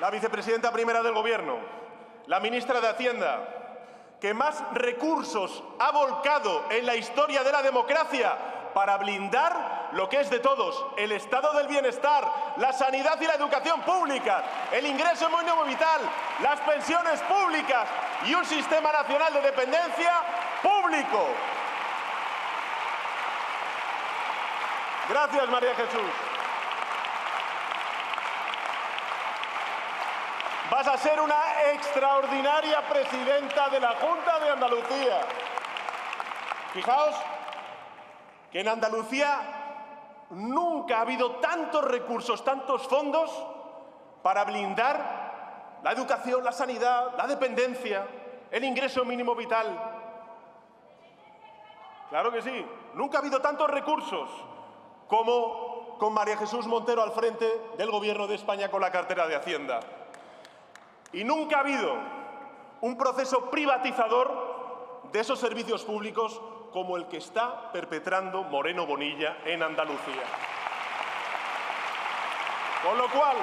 la vicepresidenta primera del Gobierno, la ministra de Hacienda, que más recursos ha volcado en la historia de la democracia para blindar lo que es de todos, el estado del bienestar, la sanidad y la educación pública, el ingreso mínimo vital, las pensiones públicas y un sistema nacional de dependencia público. Gracias, María Jesús. Vas a ser una extraordinaria presidenta de la Junta de Andalucía. Fijaos que en Andalucía nunca ha habido tantos recursos, tantos fondos para blindar la educación, la sanidad, la dependencia, el ingreso mínimo vital. Claro que sí, nunca ha habido tantos recursos como con María Jesús Montero al frente del Gobierno de España con la cartera de Hacienda. Y nunca ha habido un proceso privatizador de esos servicios públicos como el que está perpetrando Moreno Bonilla en Andalucía. Con lo cual,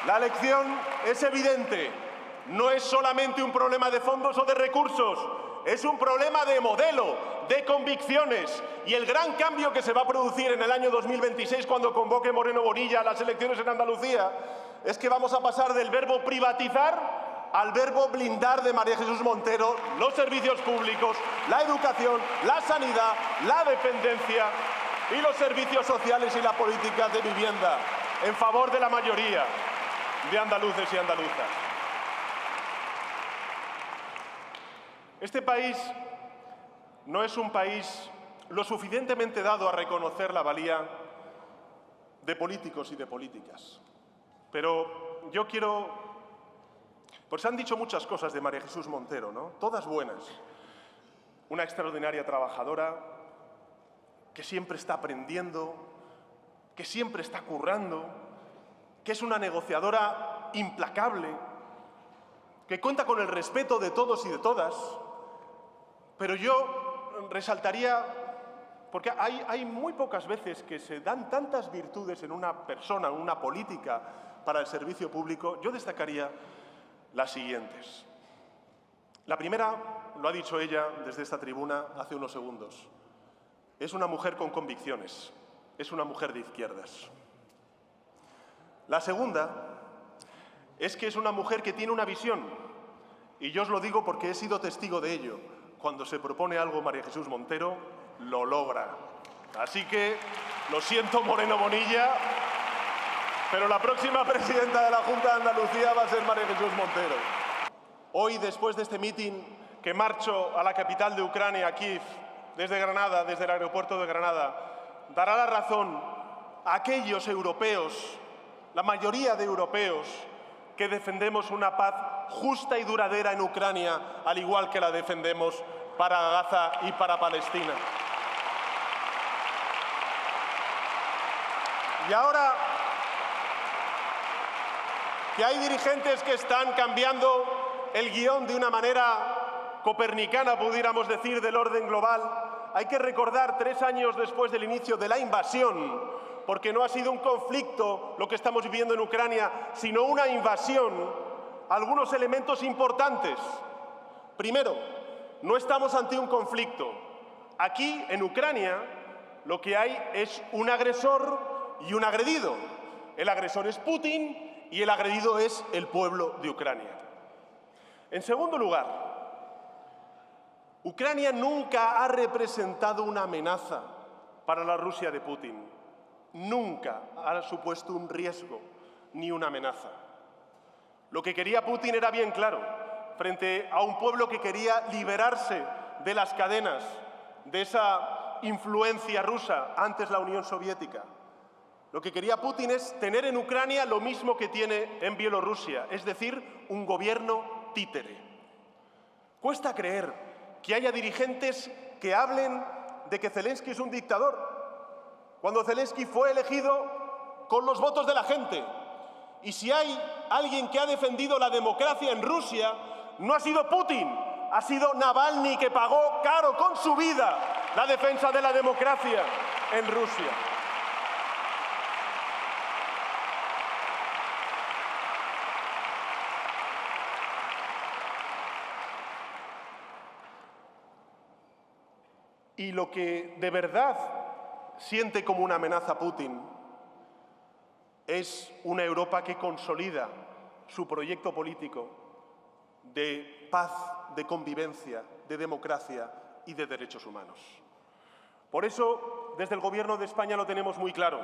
la lección es evidente. No es solamente un problema de fondos o de recursos, es un problema de modelo, de convicciones. Y el gran cambio que se va a producir en el año 2026 cuando convoque Moreno Bonilla a las elecciones en Andalucía es que vamos a pasar del verbo privatizar al verbo blindar de María Jesús Montero los servicios públicos, la educación, la sanidad, la dependencia y los servicios sociales y la política de vivienda en favor de la mayoría de andaluces y andaluzas. Este país no es un país lo suficientemente dado a reconocer la valía de políticos y de políticas. Pero yo quiero... Pues han dicho muchas cosas de María Jesús Montero, ¿no? Todas buenas. Una extraordinaria trabajadora que siempre está aprendiendo, que siempre está currando, que es una negociadora implacable, que cuenta con el respeto de todos y de todas. Pero yo resaltaría, porque hay muy pocas veces que se dan tantas virtudes en una persona, en una política para el servicio público, yo destacaría las siguientes. La primera, lo ha dicho ella desde esta tribuna hace unos segundos, es una mujer con convicciones, es una mujer de izquierdas. La segunda es que es una mujer que tiene una visión, y yo os lo digo porque he sido testigo de ello. Cuando se propone algo María Jesús Montero, lo logra. Así que, lo siento, Moreno Bonilla, pero la próxima presidenta de la Junta de Andalucía va a ser María Jesús Montero. Hoy, después de este mitin, que marcho a la capital de Ucrania, Kiev, desde Granada, desde el aeropuerto de Granada, dará la razón a aquellos europeos, la mayoría de europeos, que defendemos una paz justa y duradera en Ucrania, al igual que la defendemos para Gaza y para Palestina. Y ahora que hay dirigentes que están cambiando el guión de una manera copernicana, pudiéramos decir, del orden global, hay que recordar 3 años después del inicio de la invasión, porque no ha sido un conflicto lo que estamos viviendo en Ucrania, sino una invasión, algunos elementos importantes. Primero, no estamos ante un conflicto. Aquí, en Ucrania, lo que hay es un agresor y un agredido. El agresor es Putin y el agredido es el pueblo de Ucrania. En segundo lugar, Ucrania nunca ha representado una amenaza para la Rusia de Putin. Nunca ha supuesto un riesgo ni una amenaza. Lo que quería Putin era bien claro, frente a un pueblo que quería liberarse de las cadenas de esa influencia rusa, antes la Unión Soviética. Lo que quería Putin es tener en Ucrania lo mismo que tiene en Bielorrusia, es decir, un gobierno títere. Cuesta creer que haya dirigentes que hablen de que Zelensky es un dictador, cuando Zelensky fue elegido con los votos de la gente. Y si hay alguien que ha defendido la democracia en Rusia, no ha sido Putin, ha sido Navalny, que pagó caro con su vida la defensa de la democracia en Rusia. Y lo que de verdad siente como una amenaza Putin es una Europa que consolida su proyecto político de paz, de convivencia, de democracia y de derechos humanos. Por eso, desde el Gobierno de España lo tenemos muy claro.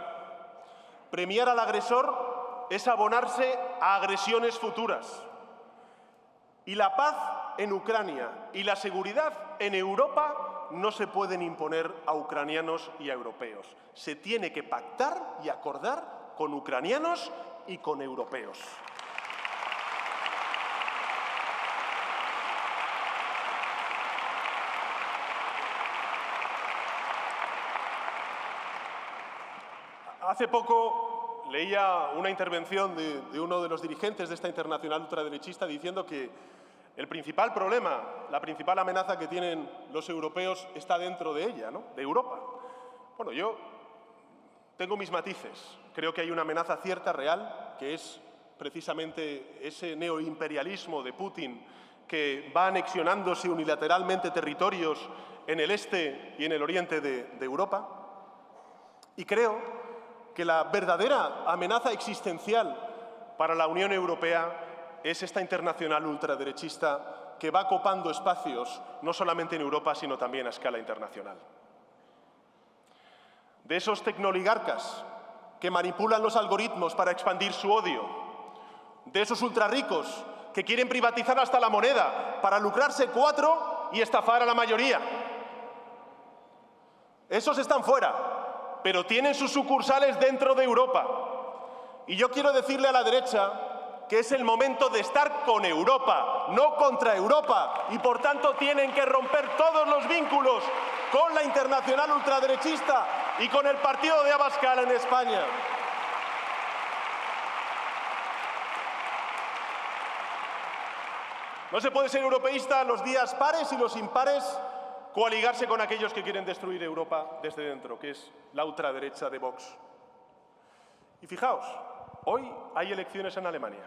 Premiar al agresor es abonarse a agresiones futuras. Y la paz en Ucrania y la seguridad en Europa no se pueden imponer a ucranianos y a europeos. Se tiene que pactar y acordar con ucranianos y con europeos. Hace poco leía una intervención de uno de los dirigentes de esta internacional ultraderechista diciendo que el principal problema, la principal amenaza que tienen los europeos está dentro de ella, ¿no?, de Europa. Bueno, yo tengo mis matices. Creo que hay una amenaza cierta, real, que es precisamente ese neoimperialismo de Putin que va anexionándose unilateralmente territorios en el este y en el oriente de Europa. Y creo que la verdadera amenaza existencial para la Unión Europea es esta internacional ultraderechista que va copando espacios no solamente en Europa, sino también a escala internacional. De esos tecnooligarcas que manipulan los algoritmos para expandir su odio, de esos ultrarricos que quieren privatizar hasta la moneda para lucrarse 4 y estafar a la mayoría. Esos están fuera, pero tienen sus sucursales dentro de Europa. Y yo quiero decirle a la derecha que es el momento de estar con Europa, no contra Europa, y por tanto tienen que romper todos los vínculos con la internacional ultraderechista y con el partido de Abascal en España. No se puede ser europeísta los días pares y los impares, coaligarse con aquellos que quieren destruir Europa desde dentro, que es la ultraderecha de Vox. Y fijaos, hoy hay elecciones en Alemania.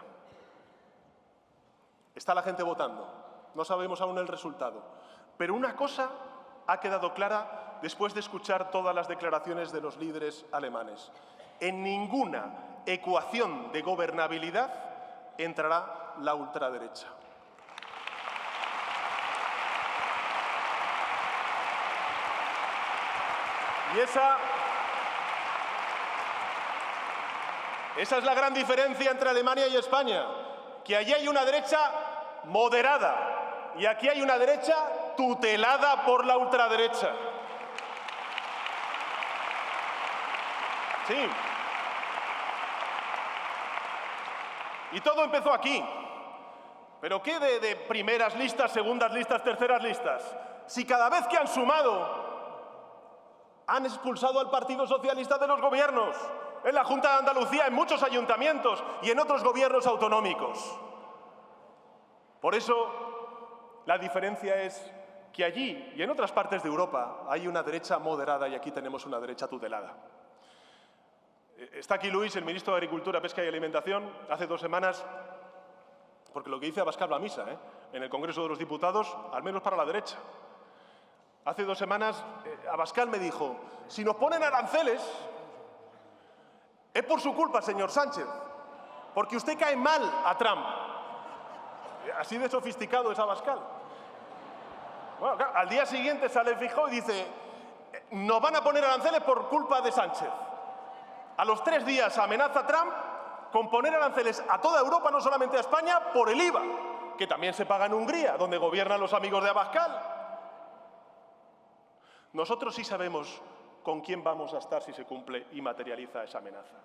Está la gente votando. No sabemos aún el resultado. Pero una cosa ha quedado clara después de escuchar todas las declaraciones de los líderes alemanes. En ninguna ecuación de gobernabilidad entrará la ultraderecha. Y esa es la gran diferencia entre Alemania y España, que allí hay una derecha moderada y aquí hay una derecha tutelada por la ultraderecha. Sí. Y todo empezó aquí. ¿Pero qué de primeras listas, segundas listas, terceras listas? Si cada vez que han sumado han expulsado al Partido Socialista de los gobiernos, en la Junta de Andalucía, en muchos ayuntamientos y en otros gobiernos autonómicos. Por eso, la diferencia es que allí y en otras partes de Europa hay una derecha moderada y aquí tenemos una derecha tutelada. Está aquí Luis, el ministro de Agricultura, Pesca y Alimentación, hace 2 semanas, porque lo que dice Abascal va a misa, en el Congreso de los Diputados, al menos para la derecha. Hace 2 semanas Abascal me dijo, si nos ponen aranceles, es por su culpa, señor Sánchez, porque usted cae mal a Trump. Así de sofisticado es Abascal. Bueno, claro, al día siguiente sale Feijóo y dice, nos van a poner aranceles por culpa de Sánchez. A los 3 días amenaza Trump con poner aranceles a toda Europa, no solamente a España, por el IVA, que también se paga en Hungría, donde gobiernan los amigos de Abascal. Nosotros sí sabemos con quién vamos a estar si se cumple y materializa esa amenaza.